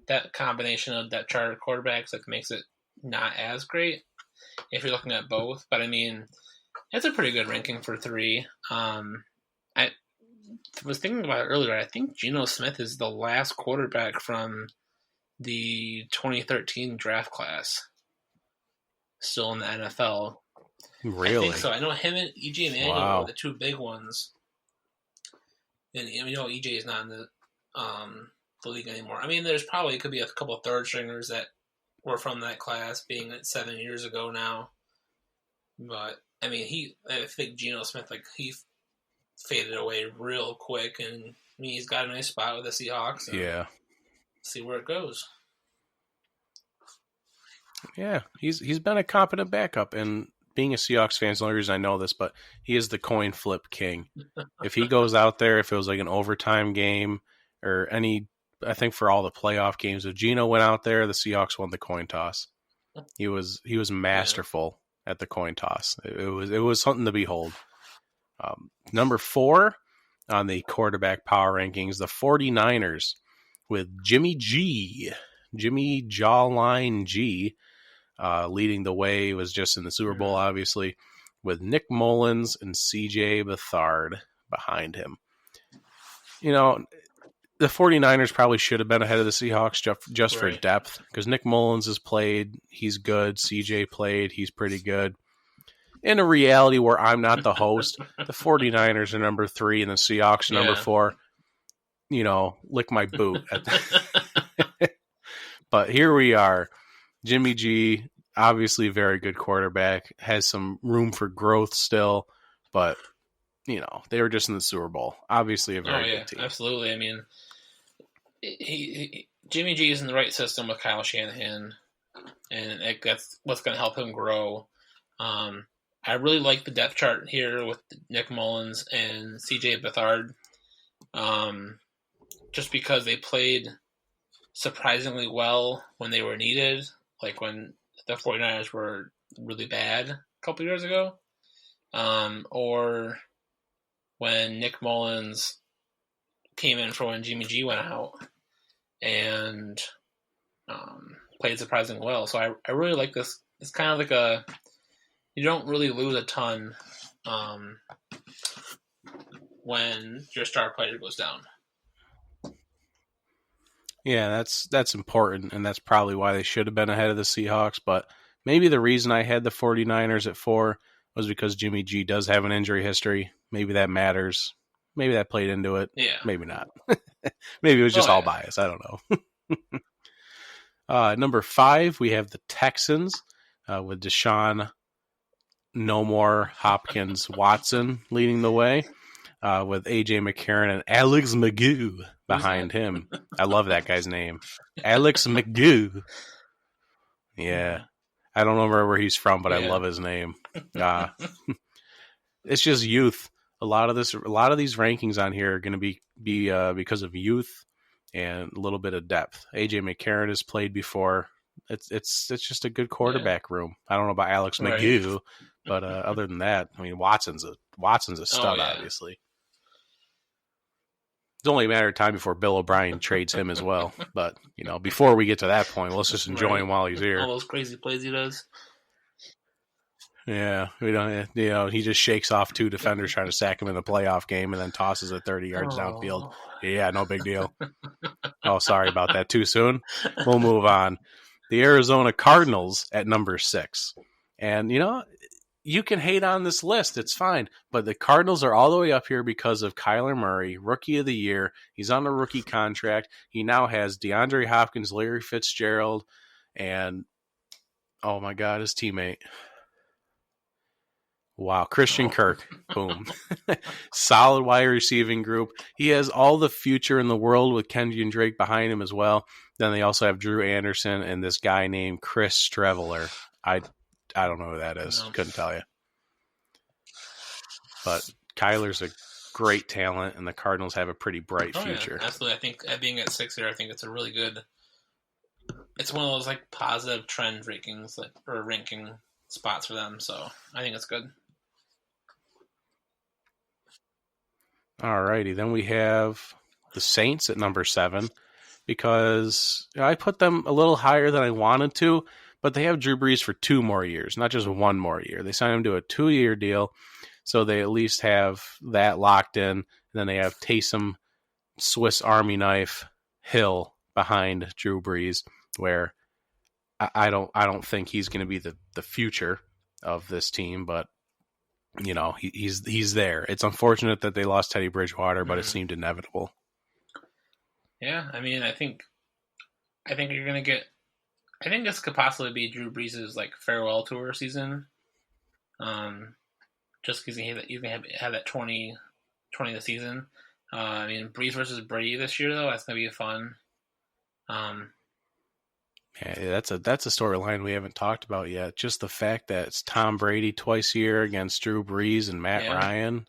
that combination of that charter quarterbacks, like makes it not as great if you're looking at both. But I mean, it's a pretty good ranking for 3. I was thinking about it earlier. I think Geno Smith is the last quarterback from the 2013 draft class still in the NFL. Really? I think so. I know him and E.J. Manuel were the 2 big ones. And E.J. is not in the league anymore. I mean, could be a couple of third stringers that were from that class, being at 7 years ago now. But I mean, I think Geno Smith, like he faded away real quick, and I mean, he's got a nice spot with the Seahawks. Yeah. See where it goes. Yeah, he's been a competent backup, and being a Seahawks fan is the only reason I know this, but he is the coin flip king. If he goes out there, if it was like an overtime game or I think for all the playoff games, if Geno went out there, the Seahawks won the coin toss. He was masterful at the coin toss. It was something to behold. Number 4 on the quarterback power rankings, the 49ers with Jimmy Jawline G, leading the way, was just in the Super Bowl, obviously, with Nick Mullins and C.J. Beathard behind him. You know, the 49ers probably should have been ahead of the Seahawks just for depth, because Nick Mullins has played, he's good. C.J. played, he's pretty good. In a reality where I'm not the host, the 49ers are number 3 and the Seahawks are number 4. You know, lick my boot. But here we are. Jimmy G, obviously a very good quarterback, has some room for growth still, but, you know, they were just in the Super Bowl. Obviously a very good team. Absolutely. I mean, Jimmy G is in the right system with Kyle Shanahan, and that's what's going to help him grow. I really like the depth chart here with Nick Mullins and C.J. Beathard, just because they played surprisingly well when they were needed, like when the 49ers were really bad a couple years ago, or when Nick Mullins came in for when Jimmy G went out and played surprisingly well. So I really like this. It's kind of like you don't really lose a ton when your star player goes down. Yeah, that's important, and that's probably why they should have been ahead of the Seahawks. But maybe the reason I had the 49ers at 4 was because Jimmy G does have an injury history. Maybe that matters. Maybe that played into it. Yeah. Maybe not. Maybe it was just all bias. I don't know. Number 5, we have the Texans with Deshaun No More Hopkins Watson leading the way, with A.J. McCarron and Alex Magoo behind him. I love that guy's name. Alex Magoo. Yeah. I don't know where he's from, but I love his name. It's just youth. A lot of these rankings on here are going to be because of youth and a little bit of depth. AJ McCarron has played before. It's just a good quarterback room. I don't know about Alex Right. McGee, but other than that, I mean, Watson's a stud, yeah. obviously. It's only a matter of time before Bill O'Brien trades him as well. But, before we get to that point, let's just enjoy him while he's here. All those crazy plays he does. Yeah, we don't. He just shakes off two defenders trying to sack him in the playoff game, and then tosses it 30 yards downfield. Yeah, no big deal. Oh, sorry about that. Too soon. We'll move on. The Arizona Cardinals at number 6, and you can hate on this list. It's fine, but the Cardinals are all the way up here because of Kyler Murray, Rookie of the Year. He's on a rookie contract. He now has DeAndre Hopkins, Larry Fitzgerald, and oh my God, his teammate. Wow, Christian Kirk. Boom. Solid wide receiving group. He has all the future in the world with Kenyon Drake behind him as well. Then they also have Drew Anderson and this guy named Chris Streveler. I don't know who that is. No. Couldn't tell you. But Kyler's a great talent, and the Cardinals have a pretty bright future. Yeah, absolutely. I think being at 6 here, I think it's a really good. It's one of those positive trend rankings or ranking spots for them. So I think it's good. Alrighty, then we have the Saints at number 7 because I put them a little higher than I wanted to, but they have Drew Brees for 2 more years, not just 1 more year. They signed him to a 2-year deal, so they at least have that locked in. And then they have Taysom, Swiss Army knife, Hill behind Drew Brees, where I don't think he's going to be the future of this team, but he's there. It's unfortunate that they lost Teddy Bridgewater, but it seemed inevitable. Yeah, I mean, I think you're gonna get. I think this could possibly be Drew Brees' farewell tour season. Just because he's gonna have that 20 the season. I mean, Brees versus Brady this year though, that's gonna be fun. Yeah, that's a storyline we haven't talked about yet. Just the fact that it's Tom Brady twice a year against Drew Brees and Matt Ryan.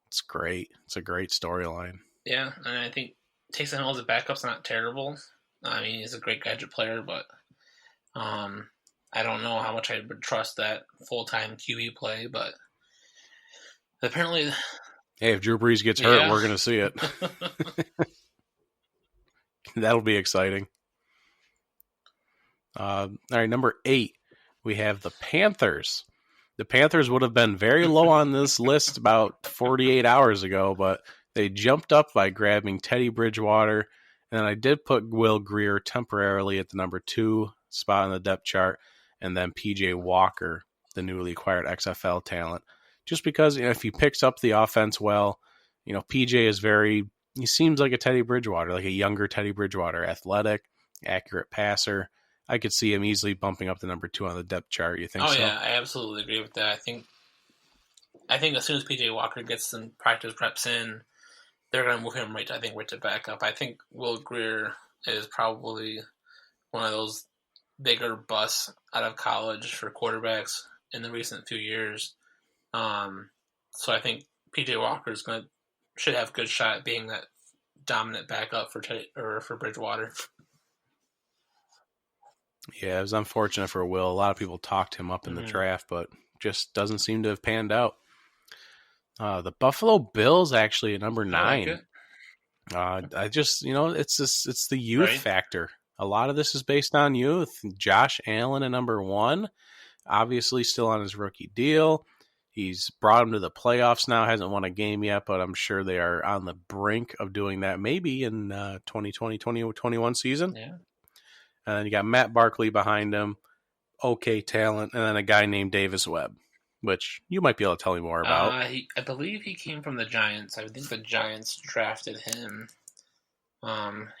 It's great. It's a great storyline. Yeah, and I think Taysom Hill as a backup's not terrible. I mean, he's a great gadget player, but I don't know how much I would trust that full-time QB play, but apparently... Hey, if Drew Brees gets hurt, we're going to see it. That'll be exciting. All right, number 8, we have the Panthers. The Panthers would have been very low on this list about 48 hours ago, but they jumped up by grabbing Teddy Bridgewater, and then I did put Will Grier temporarily at the number 2 spot on the depth chart, and then PJ Walker, the newly acquired XFL talent. Just because if he picks up the offense well, PJ is he seems like a Teddy Bridgewater, like a younger Teddy Bridgewater, athletic, accurate passer. I could see him easily bumping up to number 2 on the depth chart. You think so? Oh, yeah, I absolutely agree with that. I think as soon as PJ Walker gets some practice reps in, they're going to move him right to back up. I think Will Grier is probably one of those bigger busts out of college for quarterbacks in the recent few years. So I think PJ Walker should have a good shot at being that dominant backup for Bridgewater. Yeah, it was unfortunate for Will. A lot of people talked him up in the draft, but just doesn't seem to have panned out. The Buffalo Bills actually at number 9. I just, it's the youth factor. A lot of this is based on youth. Josh Allen at number 1, obviously still on his rookie deal. He's brought him to the playoffs now. Hasn't won a game yet, but I'm sure they are on the brink of doing that maybe in 2020-2021 season. Yeah. And then you got Matt Barkley behind him, okay talent, and then a guy named Davis Webb, which you might be able to tell me more about. I believe he came from the Giants. I think the Giants drafted him.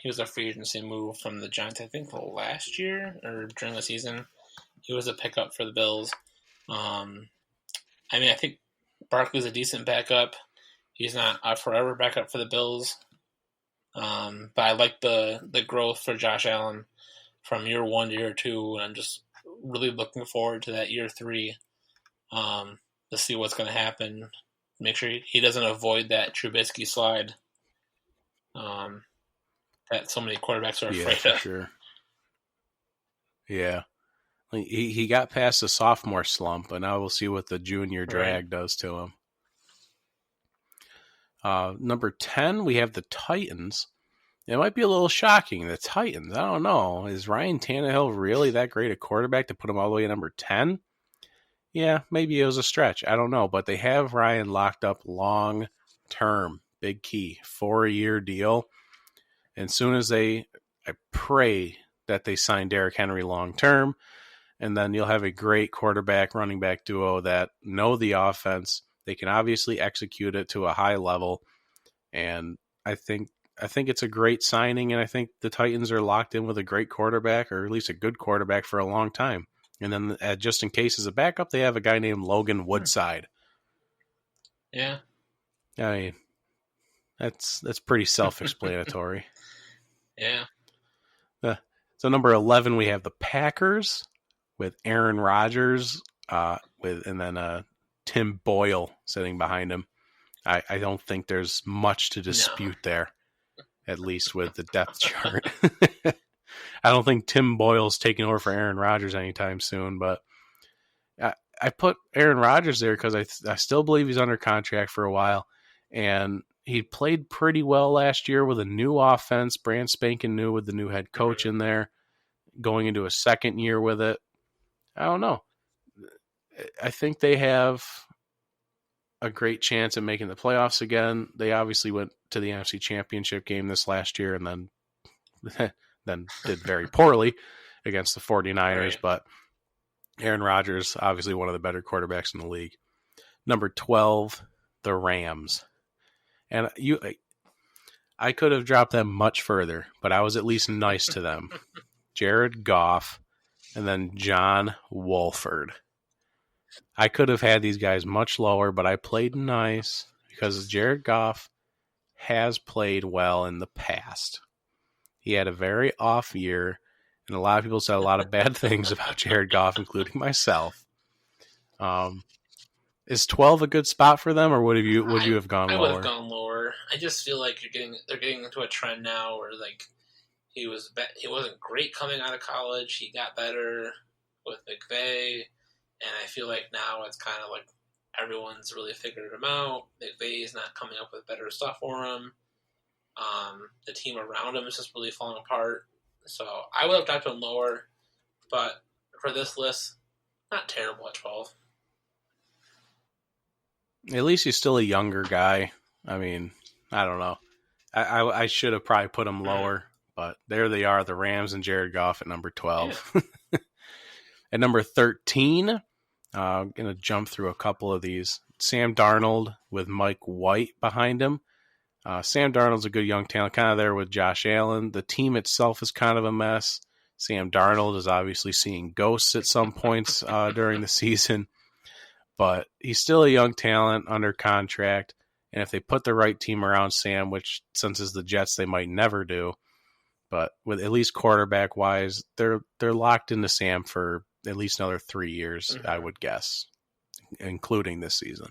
He was a free agency move from the Giants, I think, last year or during the season. He was a pickup for the Bills. I think Barkley's a decent backup. He's not a forever backup for the Bills. But I like the growth for Josh Allen from year 1 to year 2, and I'm just really looking forward to that year 3 to see what's going to happen. Make sure he doesn't avoid that Trubisky slide. that so many quarterbacks are afraid for of. sure. Yeah. He got past the sophomore slump, and now we'll see what the junior drag does to him. Number 10, we have the Titans. It might be a little shocking. The Titans, I don't know. Is Ryan Tannehill really that great a quarterback to put him all the way at number 10? Yeah, maybe it was a stretch. I don't know. But they have Ryan locked up long term. Big key. 4-year deal. And soon as I pray that they sign Derrick Henry long term, and then you'll have a great quarterback running back duo that know the offense. They can obviously execute it to a high level. And I think it's a great signing, and I think the Titans are locked in with a great quarterback, or at least a good quarterback, for a long time. And then just in case as a backup, they have a guy named Logan Woodside. Yeah. I mean, that's pretty self-explanatory. Yeah. So number 11, we have the Packers with Aaron Rodgers, and then Tim Boyle sitting behind him. I don't think there's much to dispute there, at least with the depth chart. I don't think Tim Boyle's taking over for Aaron Rodgers anytime soon, but I put Aaron Rodgers there because I still believe he's under contract for a while, and he played pretty well last year with a new offense, brand spanking new, with the new head coach in there, going into a second year with it. I don't know. I think they have a great chance at making the playoffs again. They obviously went to the NFC Championship game this last year and then did very poorly against the 49ers, but Aaron Rodgers, obviously one of the better quarterbacks in the league. Number 12, the Rams. And I could have dropped them much further, but I was at least nice to them. Jared Goff and then John Wolford. I could have had these guys much lower, but I played nice because Jared Goff has played well in the past. He had a very off year, and a lot of people said a lot of bad things about Jared Goff, including myself. Is 12 a good spot for them, or would you have gone lower? I would have gone lower. I just feel like they're getting into a trend now where like he wasn't great coming out of college. He got better with McVay, and I feel like now it's kind of like everyone's really figured him out. McVay's not coming up with better stuff for him. The team around him is just really falling apart. So I would have dropped him lower, but for this list, not terrible at 12. At least he's still a younger guy. I mean, I don't know. I should have probably put him lower, but there they are, the Rams and Jared Goff at number 12. Yeah. At number 13, I'm going to jump through a couple of these. Sam Darnold with Mike White behind him. Sam Darnold's a good young talent, kind of there with Josh Allen. The team itself is kind of a mess. Sam Darnold is obviously seeing ghosts at some points during the season, but he's still a young talent under contract. And if they put the right team around Sam, which since it's the Jets, they might never do, but with at least quarterback wise, they're locked into Sam for at least another 3 years, I would guess, including this season.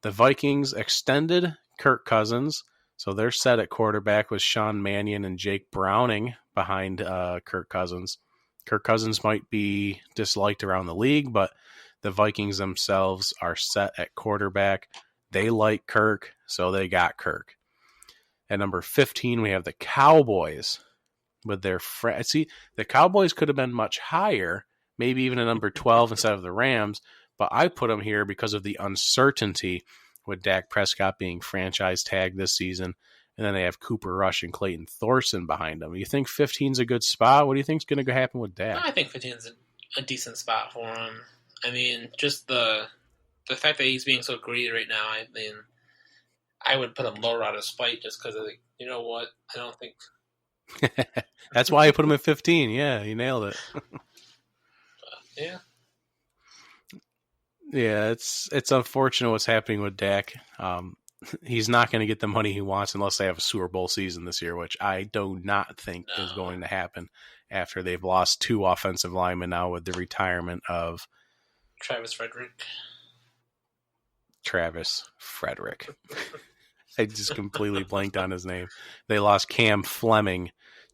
The Vikings extended Kirk Cousins, so they're set at quarterback with Sean Mannion and Jake Browning behind Kirk Cousins. Kirk Cousins might be disliked around the league, but the Vikings themselves are set at quarterback. They like Kirk, so they got Kirk. At number 15, we have the Cowboys with their see, the Cowboys could have been much higher, maybe even at number 12 instead of the Rams, but I put them here because of the uncertainty with Dak Prescott being franchise tagged this season, and then they have Cooper Rush and Clayton Thorson behind them. You think 15's a good spot? What do you think is going to happen with Dak? I think 15's a decent spot for him. I mean, just the fact that he's being so greedy right now, I mean, I would put him lower out of spite just because, like, you know what? I don't think... That's why I put him at 15. Yeah, you nailed it. Yeah. Yeah, it's unfortunate what's happening with Dak. He's not going to get the money he wants unless they have a Super Bowl season this year, which I do not think is going to happen after they've lost 2 offensive linemen now with the retirement of Travis Frederick. I just completely blanked on his name. They lost Cam Fleming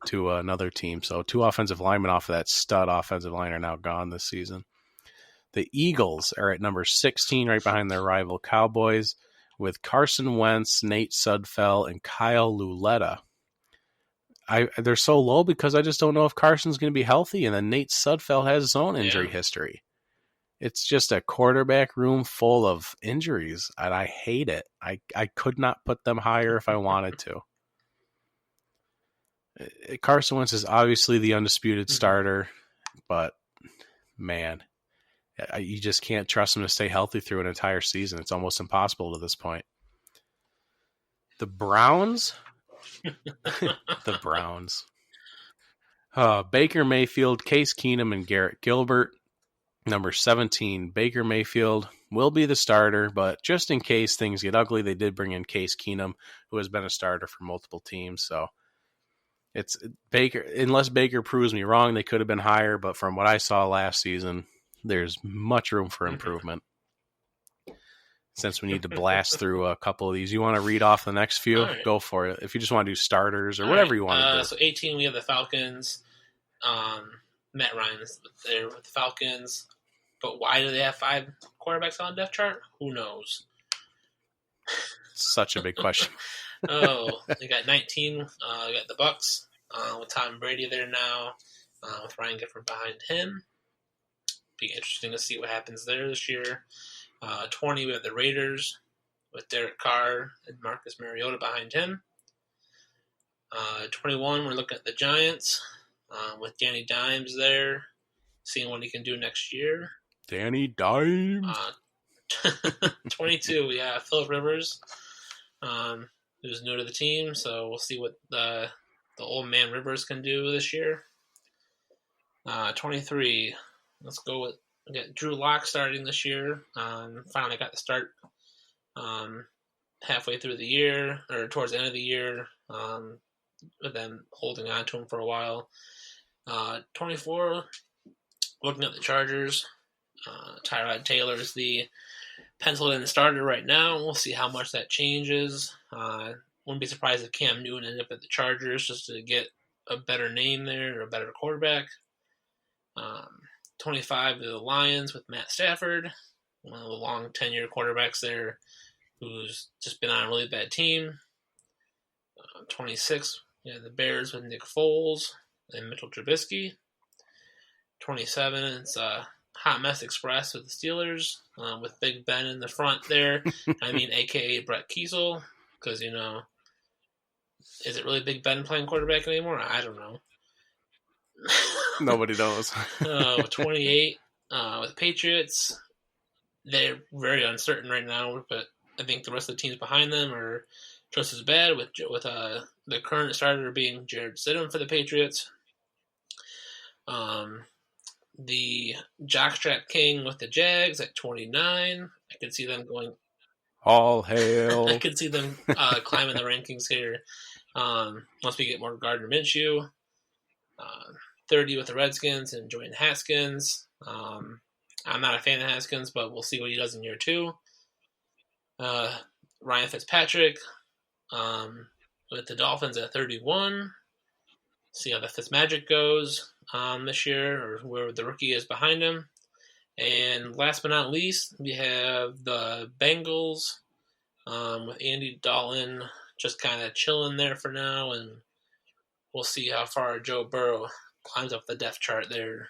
to another team. So 2 offensive linemen off of that stud offensive line are now gone this season. The Eagles are at number 16, right behind their rival Cowboys, with Carson Wentz, Nate Sudfeld, and Kyle Luletta. They're so low because I just don't know if Carson's going to be healthy, and then Nate Sudfeld has his own injury history. It's just a quarterback room full of injuries, and I hate it. I could not put them higher if I wanted to. Carson Wentz is obviously the undisputed starter, but man, you just can't trust him to stay healthy through an entire season. It's almost impossible to this point. The Browns. The Browns. Baker Mayfield, Case Keenum, and Garrett Gilbert. Number 17, Baker Mayfield will be the starter, but just in case things get ugly, they did bring in Case Keenum, who has been a starter for multiple teams. So it's Baker. Unless Baker proves me wrong, they could have been higher, but from what I saw last season, there's much room for improvement. Since we need to blast through a couple of these, you want to read off the next few? Right. Go for it. If you just want to do starters or whatever you want to do. So 18, we have the Falcons. Matt Ryan's there with the Falcons. But why do they have 5 quarterbacks on the depth chart? Who knows? Such a big question. They got 19. Got the Bucks with Tom Brady there now, with Ryan Gifford behind him. Be interesting to see what happens there this year. 20, we have the Raiders with Derek Carr and Marcus Mariota behind him. 21, we're looking at the Giants with Danny Dimes there, seeing what he can do next year. Danny Dimes. 22, we have Phillip Rivers, who's new to the team, so we'll see what the old man Rivers can do this year. 23, let's go with we got Drew Lock starting this year. Finally got the start halfway through the year, or towards the end of the year, with them holding on to him for a while. 24, looking at the Chargers. Tyrod Taylor is the penciled-in starter right now. We'll see how much that changes. Wouldn't be surprised if Cam Newton ended up at the Chargers just to get a better name there, or a better quarterback. 25, the Lions with Matt Stafford, one of the long tenure quarterbacks there, who's just been on a really bad team. 26, the Bears with Nick Foles and Mitchell Trubisky. 27, it's Hot Mess Express with the Steelers, with Big Ben in the front there. A.k.a. Brett Kiesel, because, is it really Big Ben playing quarterback anymore? I don't know. Nobody knows. 28 with Patriots. They're very uncertain right now, but I think the rest of the teams behind them are just as bad, with the current starter being Jared Stidham for the Patriots. The Jockstrap King with the Jags at 29. I could see them going all hail. I could see them climbing the rankings here once we get more Gardner Minshew. 30 with the Redskins and Jordan Haskins. I'm not a fan of Haskins, but we'll see what he does in year 2. Ryan Fitzpatrick with the Dolphins at 31. See how the Fitzmagic goes this year, or where the rookie is behind him. And last but not least, we have the Bengals with Andy Dalton just kind of chilling there for now, and we'll see how far Joe Burrow climbs up the depth chart there.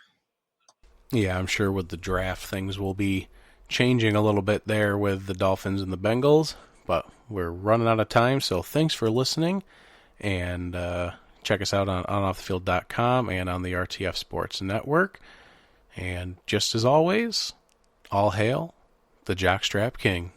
Yeah, I'm sure with the draft things will be changing a little bit there with the Dolphins and the Bengals, but we're running out of time, so thanks for listening, and check us out on onoffthefield.com and on the RTF Sports Network. And just as always, all hail the Jockstrap King.